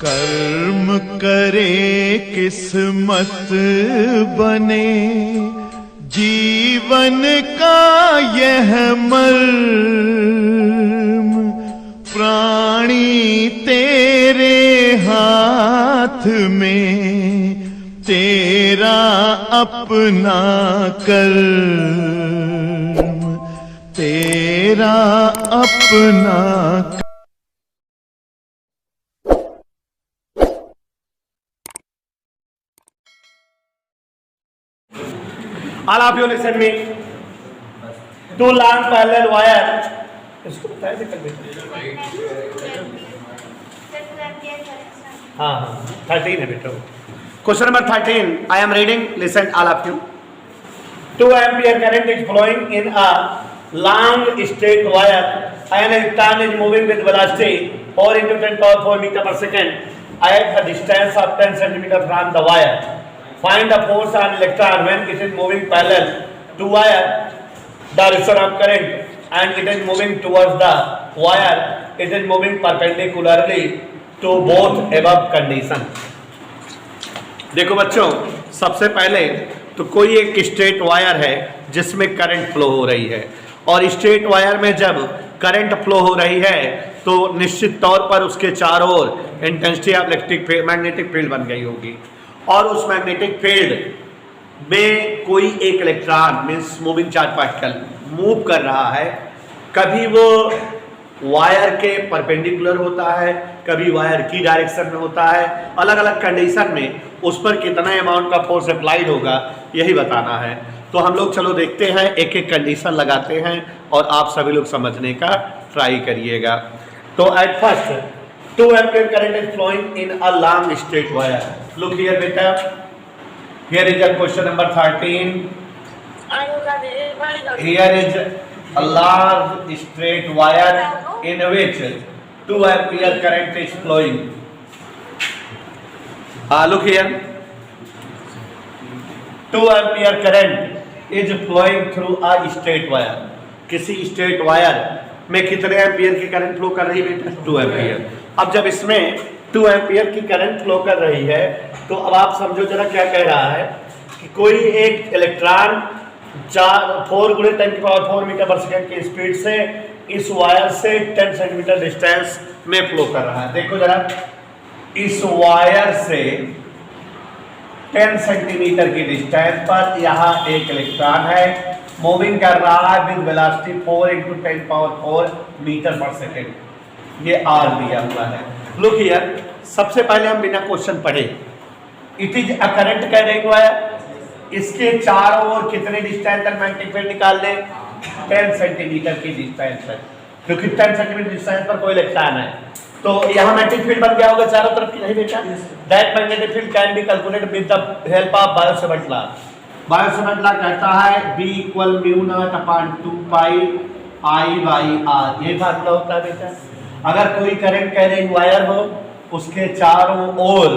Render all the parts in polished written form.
कर्म करे किस्मत बने, जीवन का यह मर्म, प्राणी तेरे हाथ में, तेरा अपना कर्म, तेरा अपना। All of you listen me. Two long parallel wire. इसको बताया थे कल बेटा। हाँ 13 है बेटा। Question number 13. I am reading. Listen all of you. 2 ampere current is flowing in a long straight wire and a electron is moving with velocity 4 into 10 power 4 meter per second at a distance of 10 centimeter from the wire. Find the force on electron when it is moving parallel to wire, direction of current, and it is moving towards the wire. It is moving perpendicularly to both above condition. देखो बच्चों, सबसे पहले तो कोई एक straight wire है जिसमें current flow हो रही है, और स्ट्रेट वायर में जब करंट फ्लो हो रही है तो निश्चित तौर पर उसके चारों ओर intensity of electric magnetic field बन गई होगी, और उस मैग्नेटिक फील्ड में कोई एक electron means moving charge particle move कर रहा है। कभी वो वायर के परपेंडिकुलर होता है, कभी वायर की डायरेक्शन में होता है। अलग अलग कंडीशन में उस पर कितना अमाउंट का फोर्स अप्लाइड होगा यही बताना है। तो हम लोग चलो देखते हैं, एक एक कंडीशन लगाते हैं और आप सभी लोग समझने का ट्राई करिएगा। तो at first 2 ampere current is flowing in a long straight wire. Look here beta. Here is a question number 13. Here is a large straight wire in which 2 ampere current is flowing. Look here. 2 ampere current is flowing through a straight wire. किसी straight wire में कितने ampere की current flow कर रही है बेटा? 2 ampere. अब जब इसमें 2 एम्पियर की करंट फ्लो कर रही है तो अब आप समझो जरा क्या कह रहा है कि कोई एक इलेक्ट्रॉन 4 × 10⁴ मीटर पर सेकंड की स्पीड से इस वायर से 10 सेंटीमीटर डिस्टेंस में फ्लो कर रहा है। देखो जरा, इस वायर से 10 सेंटीमीटर की डिस्टेंस पर यहाँ एक इलेक्ट्रॉन है, मूविंग कर रहा है विद वेलोसिटी 4 × 10⁴ मीटर पर सेकेंड। ये आर दिया हुआ है। लुक हियर, सबसे पहले हम बिना क्वेश्चन पढ़े it is a current carrying wire, इसके चारों ओर कितने डिस्टेंस तक मैग्नेटिक फील्ड निकाल लें? 10 सेंटीमीटर की डिस्टेंस तक, क्योंकि 10 सेंटीमीटर डिस्टेंस पर कोई इलेक्ट्रॉन है तो यहाँ मैग्नेटिक फील्ड बन गया होगा चारों तरफ की, नहीं बेटा? That magnetic field can be calculated with the help of Biot-Savart law. Biot-Savart law कहता है B = μ0/2πI/r। ये फार्मूला होता है बेटा। अगर कोई करंट कैरिंग वायर हो, उसके चारों ओर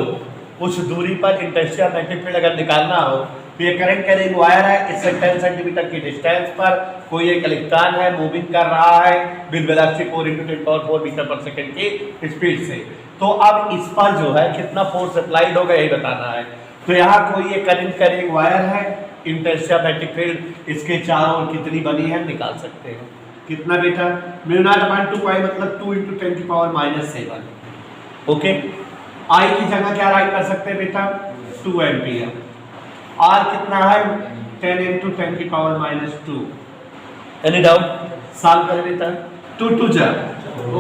कुछ दूरी पर इंटेंसिटी ऑफ मैग्नेटिक फील्ड अगर निकालना हो तो ये करंट कैरिंग वायर है, इससे 10 सेंटीमीटर की डिस्टेंस पर कोई एक इलेक्ट्रॉन है, मूविंग कर रहा है विद वेलोसिटी 4 × 10⁴ मीटर पर सेकंड की स्पीड से। तो अब इस पर जो है कितना फोर्स अप्लाइड होगा यही बताना है। तो यहाँ कोई एक करंट कैरिंग वायर है, इंटेंसिटी ऑफ मैग्नेटिक फील्ड इसके चारों ओर कितनी बनी है निकाल सकते हैं। कितना बेटा? μ0/2π मतलब 2 × 10⁻⁷। ओके, आई की जगह क्या राइट कर सकते हैं बेटा? 2 एम्पियर। आर कितना है? 10 × 10⁻²। Any doubt? सॉल्व कर बेटा। 2 2 जा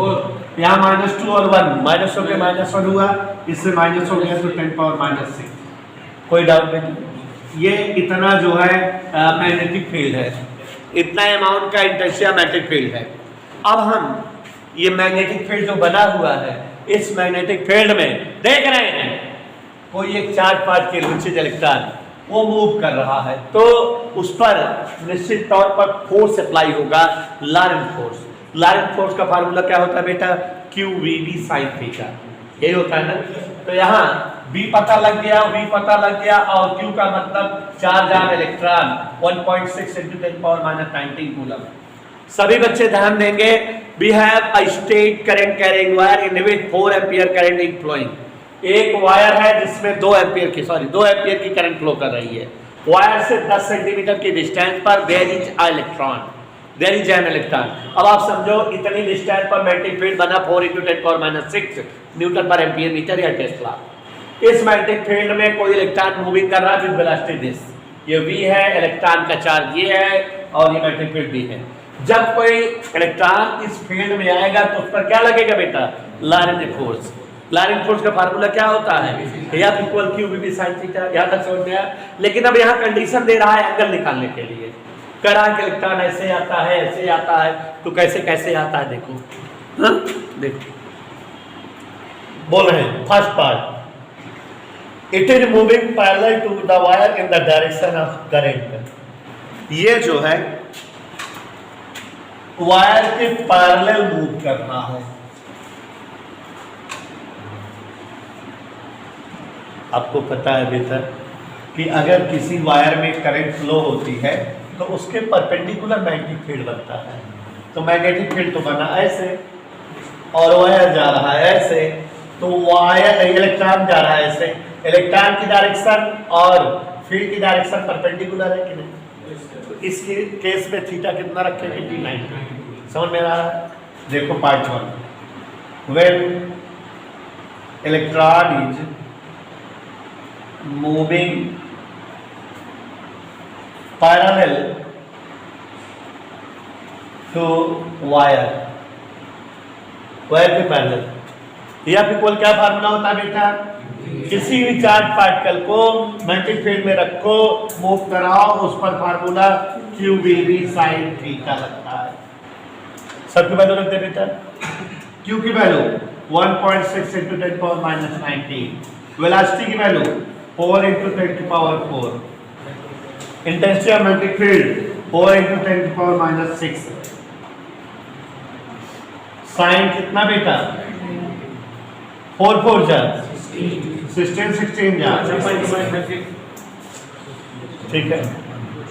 और यहाँ -2 और 1 माइनस हो गया, -1 हुआ, इससे माइनस हो गया तो 10⁻⁶। कोई डाउट नहीं? ये इतना जो है मैग्नेटिक फील्ड है, इतना अमाउंट का इंटेंसिटी मैग्नेटिक फील्ड है। अब हम ये मैग्नेटिक फील्ड जो बना हुआ है, इस मैग्नेटिक फील्ड में देख रहे हैं कोई एक चार्ज पार्टिकल इलेक्ट्रॉन वो मूव कर रहा है, तो उस पर निश्चित तौर पर फोर्स अप्लाई होगा, लॉरेंट फोर्स। लॉरेंट फोर्स का फार्मूला क्या होता है बेटा? QVB sin θ। यही होता है ना। तो यहाँ B पता लग गया, V पता लग गया, और Q का मतलब चार्ज ऑन इलेक्ट्रॉन 1.6 × 10⁻⁹ कूलम। सभी बच्चे ध्यान देंगे। We have a straight current carrying wire in which 4 ampere current is flowing. एक वायर है जिसमें 2 एम्पियर की करंट फ्लो कर रही है। वायर से 10 सेंटीमीटर की डिस्टेंस पर देयर इज एन इलेक्ट्रॉन। अब आप समझो इतनी डिस्टेंस पर मैग्नेटिक फील्ड बना 4 × 10⁻⁶ न्यूटन पर एम्पियर मीटर या टेस्ला। इस मैग्नेटिक फील्ड में कोई इलेक्ट्रॉन मूविंग कर रहा है विद वेलोसिटी दिस, ये v है, इलेक्ट्रॉन का चार्ज ये है और ये मैग्नेटिक फील्ड भी है। जब कोई इलेक्ट्रॉन इस फील्ड में आएगा तो उस पर क्या लगेगा बेटा? Laurent force. लॉरेंट फोर्स का फार्मूला क्या होता है? F = q/v sin theta. यहाँ तक समझ में आया? लेकिन अब यहाँ कंडीशन दे रहा है एंगल निकालने के लिए। कह रहा है कि इलेक्ट्रॉन ऐसे आता है, ऐसे आता है, तो कैसे आता है देखो। हाँ? देखो बोल रहे हैं first part, it is moving parallel to the wire in the direction of current. ये जो है वायर के पैरेलल मूव कर रहा है। आपको पता है बेटा कि अगर किसी वायर में करंट फ्लो होती है तो उसके परपेंडिकुलर मैग्नेटिक फील्ड बनता है। तो मैग्नेटिक फील्ड तो बना ऐसे और वायर जा रहा है ऐसे, तो वायर इलेक्ट्रॉन जा रहा है ऐसे। इलेक्ट्रॉन की डायरेक्शन और फील्ड की डायरेक्शन परपेंडिकुलर है कि नहीं? तो इस केस में थीटा कितना रखेंगे? 90। समझ में आ रहा है? देखो part 1, when electron is moving parallel to wire के पैरेलल, या फिर कोई क्या फार्मूला होता है बेटा? किसी भी चार्ज पार्टिकल को मैग्नेटिक फील्ड में रखो, मूव कराओ, उस पर फार्मूला q/v sin थीटा लगता है। सबकी वैल्यू रखते बेटा। q की वैल्यू 1.6 × 10⁻⁹, वेलोसिटी की value 4 × 10⁴, intensity of magnetic field 4 × 10⁻⁶, sine कितना बेटा? 4 4 जा 16 जा, ठीक है।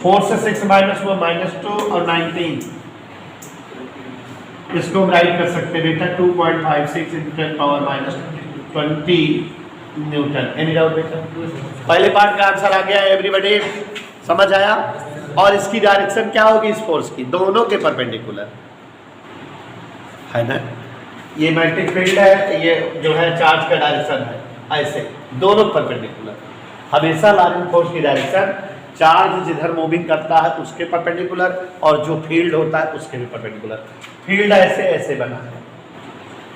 4 से 6 माइनस हुआ -2 और 19, इसको हम राइट कर सकते हैं बेटा 2.56 × 10⁻20 न्यूटन। एनी डाउट बेटा? पहले पार्ट का आंसर आ गया, एवरीबॉडी समझ आया? और इसकी डायरेक्शन क्या होगी इस फोर्स की? दोनों के परपेंडिकुलर है ना। ये मैग्नेटिक फील्ड है, ये जो है चार्ज का डायरेक्शन है, ऐसे दोनों परपेंडिकुलर। हमेशा लॉरेंट फोर्स की डायरेक्शन चार्ज जिधर मूविंग करता है उसके परपेंडिकुलर और जो फील्ड होता है उसके भी परपेंडिकुलर। फील्ड ऐसे बना है,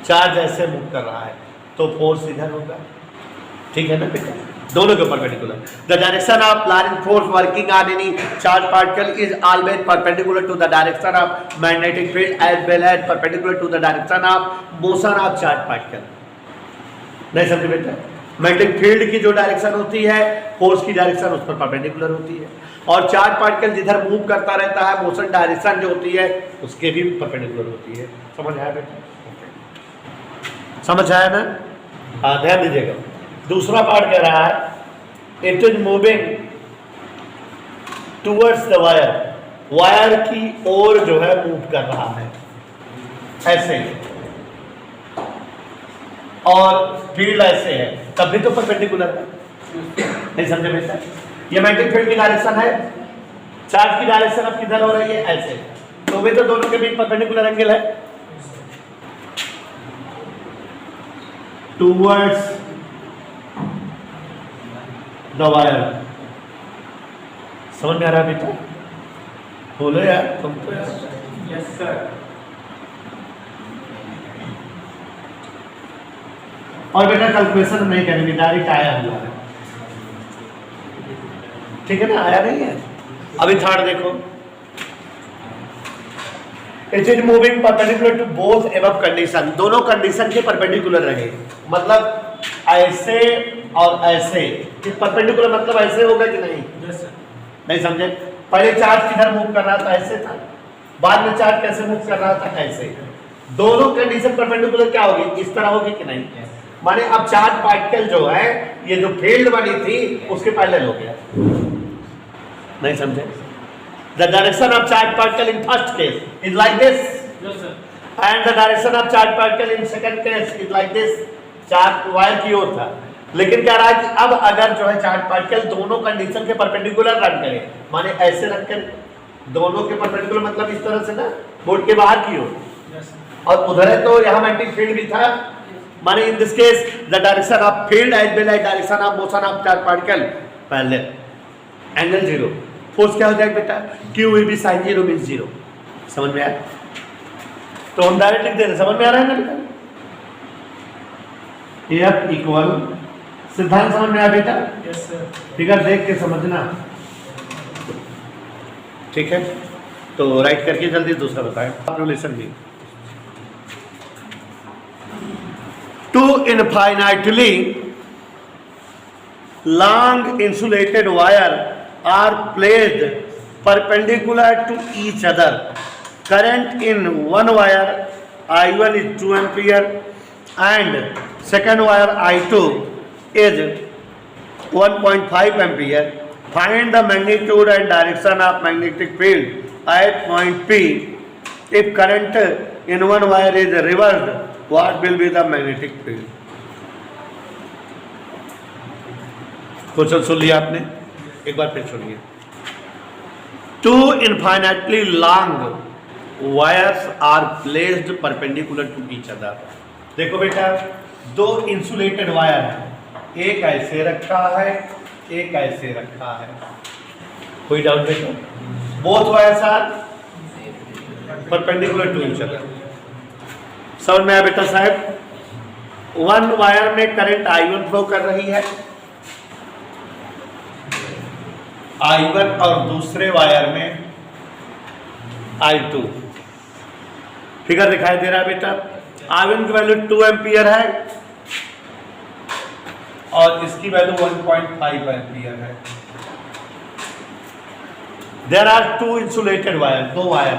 चार्ज ऐसे मूव कर रहा है तो फोर्स इधर होगा, ठीक है ना बेटा? दोनों के perpendicular. The direction of Lorentz force working on any charge particle is always perpendicular to the direction of magnetic field as well as perpendicular to the direction of motion of charge particle. नहीं समझे बेटा? Magnetic field की जो direction होती है, force की direction उस पर परपेंडिकुलर होती है, और चार्ज पार्टिकल जिधर मूव करता रहता है, मोशन डायरेक्शन जो होती है उसके भी परपेंडिकुलर होती है। समझ आया बेटा? समझ आया ना? हाँ, ध्यान दीजिएगा। दूसरा पार्ट कह रहा है it is moving towards the wire, wire की ओर जो है मूव कर रहा है ऐसे, और फील्ड ऐसे है, तब भी तो परपेंडिकुलर है। नहीं समझे बेटा? ये मैग्नेटिक फील्ड की डायरेक्शन है, चार्ज की डायरेक्शन अब किधर हो रही है? ऐसे, तो भी तो दोनों के बीच परपेंडिकुलर एंगल है। Towards the wire. समझ में आ रहा है बेटा? बोलो यार तुम तो यार। Yes sir. और बेटा कैलकुलेशन नहीं करेंगे, डायरेक्ट आया हुआ है, ठीक है ना? आया नहीं है। अभी थर्ड देखो, it is moving perpendicular to both above condition, दोनों कंडीशन के परपेंडिकुलर रहे, मतलब ऐसे और ऐसे। परपेंडिकुलर मतलब ऐसे होगा कि नहीं? Yes sir. नहीं समझे? पहले चार्ज किधर मूव कर रहा था? ऐसे था। बाद में चार्ज कैसे मूव कर रहा था? ऐसे। दोनों कंडीशन परपेंडिकुलर क्या होगी? इस तरह होगी कि नहीं? माने अब चार्ज पार्टिकल जो है, ये जो फील्ड बनी थी उसके पैरेलल हो गया। नहीं समझे? The direction of charge particle in first case is like this, yes sir. and the direction of charge particle in second case is like this. Charge wire की ओर था, लेकिन क्या रहा कि अब अगर जो है चार्ज पार्टिकल दोनों कंडीशन के परपेंडिकुलर रन करे, माने ऐसे रख कर दोनों के परपेंडिकुलर मतलब इस तरह से ना बोर्ड के बाहर की ओर, और उधर है तो यहाँ मैग्नेटिक फील्ड भी था, माने in this case the direction of field as well as direction of motion of charge particle parallel, angle zero, force क्या हो जाएगा बेटा, Q will be sin 0 means 0। समझ में आया? तो हम डायरेक्ट लिख दे रहे, समझ में आ रहा है ना बेटा? F इक्वल, सिद्धांत समझ में आया बेटा? Yes sir. फिगर देख के समझना, ठीक है? तो राइट करके जल्दी दूसरा बताएं। रिलेशन भी two infinitely long insulated wire are placed perpendicular to each other. Current in one wire I1 is 2 ampere and second wire I2 is 1.5 ampere. Find the magnitude and direction of magnetic field at point P. If current in one wire is reversed, what will be the magnetic field? Question सुन लिया आपने, एक बार फिर सुनिए। Two infinitely long wires are placed perpendicular to each other. देखो बेटा, दो insulated wire है, एक ऐसे रखा है, एक ऐसे रखा है, कोई डाउट बेटा? Both wires are perpendicular to each other. समझ में आया बेटा साहब? वन वायर में करंट I1 फ्लो कर रही है, I1, और दूसरे वायर में I2। फिगर दिखाई दे रहा है बेटा? I1 की वैल्यू 2 एम्पियर है और इसकी वैल्यू 1.5 एम्पियर है। There are two insulated wire, दो वायर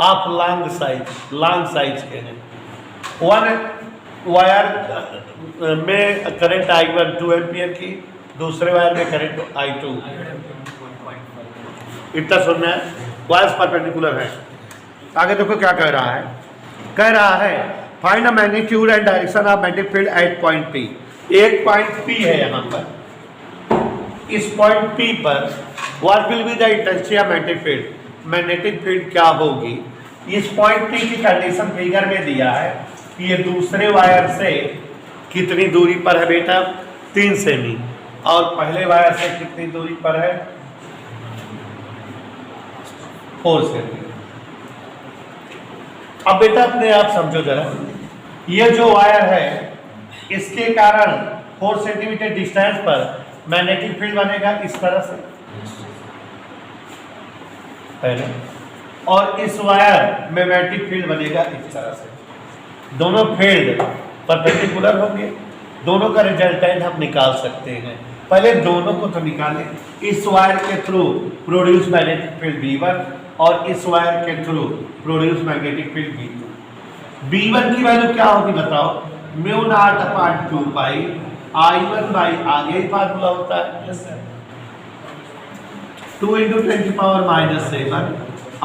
ऑफ लॉन्ग साइज के हैं। वन वायर में करंट I1 2 एम्पियर की, दूसरे वायर में करंट I2। इतना सुनना है, वायर्स परपेंडिकुलर है। आगे देखो क्या कह रहा है, कह रहा है find the magnitude and direction of magnetic field at point P। एक पॉइंट P है यहाँ पर, इस पॉइंट P पर what will be the intensity of magnetic field, magnetic field क्या होगी। इस पॉइंट P की कंडीशन फिगर में दिया है कि ये दूसरे वायर से कितनी दूरी पर है बेटा, 3 सेमी, और पहले वायर से कितनी दूरी पर है, 4 सेमी। अब बेटा अपने आप समझो जरा, ये जो वायर है इसके कारण 4 सेंटीमीटर डिस्टेंस पर मैग्नेटिक फील्ड बनेगा इस तरह से पहले, और इस वायर में मैग्नेटिक फील्ड बनेगा इस तरह से। दोनों फील्ड परपेंडिकुलर होंगे, दोनों का रिजल्टेंट हम निकाल सकते हैं। पहले दोनों को तो निकालें। इस वायर के through produce magnetic field V1 और इस वायर के through produce magnetic field V2। V1 की वैल्यू क्या होगी बताओ, μ0/2 पाई I1 बाई, आगे ही फार्मूला होता है 2 × 10⁻⁻7।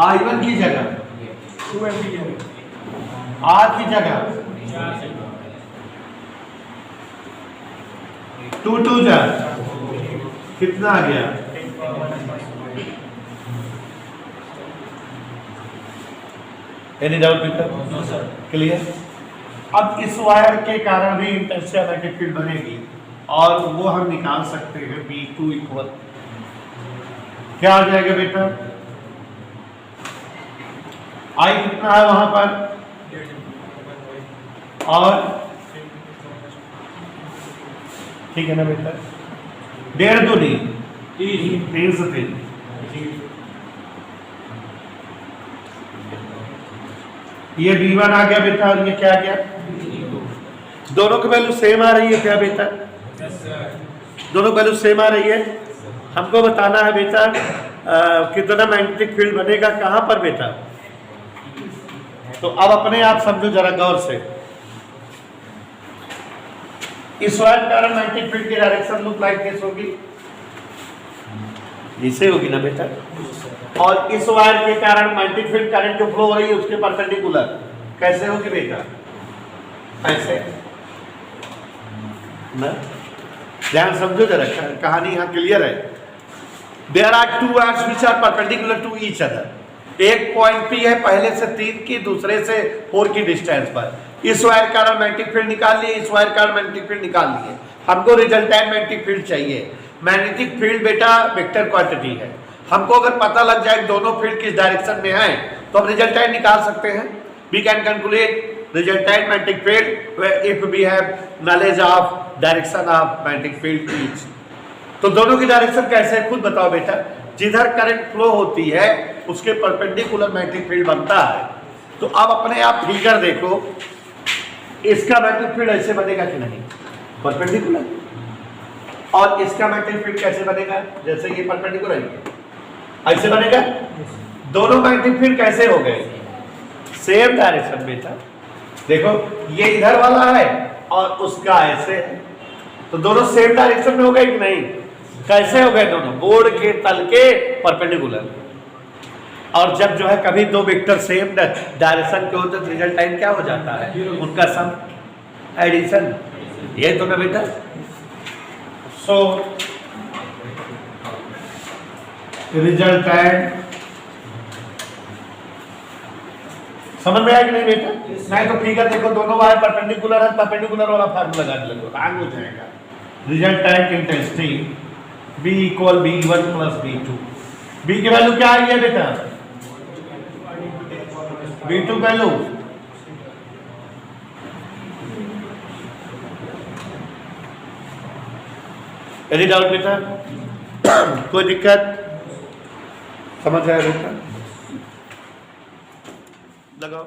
I1 की जगह 2 एम्पियर, R की जगह 2 2 जा कितना आ गया, एनी डाउट बेटा? क्लियर? अब इस वायर के कारण भी इंटेंसिटी मैग्नेटिक फील्ड बनेगी और वो हम निकाल सकते हैं V2 इक्वल क्या आ जाएगा बेटा, I कितना है वहां पर, और ठीक है ना बेटा, 1.5 2 नहीं 3 से 3। ये V1 आ गया बेटा और ये क्या आ गया, दोनों की वैल्यू सेम आ रही है क्या बेटा? दोनों वैल्यू सेम आ रही है। हमको बताना है बेटा कितना मैग्नेटिक फील्ड बनेगा कहां पर बेटा। तो अब अपने आप समझो जरा गौर से, इस वायर के कारण मैग्नेटिक फील्ड की डायरेक्शन लुक लाइक दिस होगी, ऐसे होगी ना बेटा। और इस वायर के कारण मैग्नेटिक फील्ड करंट जो फ्लो हो रही है उसके परपेंडिकुलर कैसे होगी बेटा, ऐसे। ना, ध्यान समझो जरा, कहानी यहाँ क्लियर है। There are two wires which are perpendicular to each other. एक पॉइंट पी है पहले से 3 की, दूसरे से 4 की डिस्टेंस पर। इस वायर का मैग्नेटिक फील्ड निकाल लिए, इस वायर का मैग्नेटिक फील्ड निकाल लिए। हमको रिजल्टेंट मैग्नेटिक फील्ड चाहिए। मैग्नेटिक फील्ड बेटा वेक्टर क्वांटिटी है। हमको अगर पता लग जाए दोनों फील्ड किस डायरेक्शन में है तो हम रिजल्टेंट निकाल सकते हैं। We can calculate resultant magnetic field if we have knowledge of direction of magnetic field each. तो दोनों की डायरेक्शन कैसे है खुद बताओ बेटा। जिधर करंट फ्लो होती है उसके परपेंडिकुलर मैग्नेटिक फील्ड बनता है। तो अब अपने आप फिगर देखो, इसका मैग्नेटिक फील्ड ऐसे बनेगा कि नहीं, परपेंडिकुलर। और इसका मैग्नेटिक फील्ड कैसे बनेगा, जैसे ये परपेंडिकुलर है ऐसे बनेगा। दोनों मैग्नेटिक फील्ड कैसे हो गए, सेम डायरेक्शन में था। देखो ये इधर वाला है और उसका ऐसे है, तो दोनों सेम डायरेक्शन में हो गए कि नहीं। कैसे हो गए दोनों, बोर्ड के तल के परपेंडिकुलर। और जब जो है कभी दो वेक्टर सेम डायरेक्शन के होते तो रिजल्टेंट क्या हो जाता है, उनका सम, एडिशन। ये तो ना बेटा। सो रिजल्टेंट समझ में आया कि नहीं बेटा। नहीं तो फिगर देखो, दोनों वायर परपेंडिकुलर है, परपेंडिकुलर वाला फार्मूला लगा लो, आगे हो जाएगा। Resultant intensity B equal B1 plus B2। B की वैल्यू क्या आई है बेटा, B2 वैल्यू। एनी डाउट बेटा, कोई दिक्कत, समझ आया बेटा, लगाओ।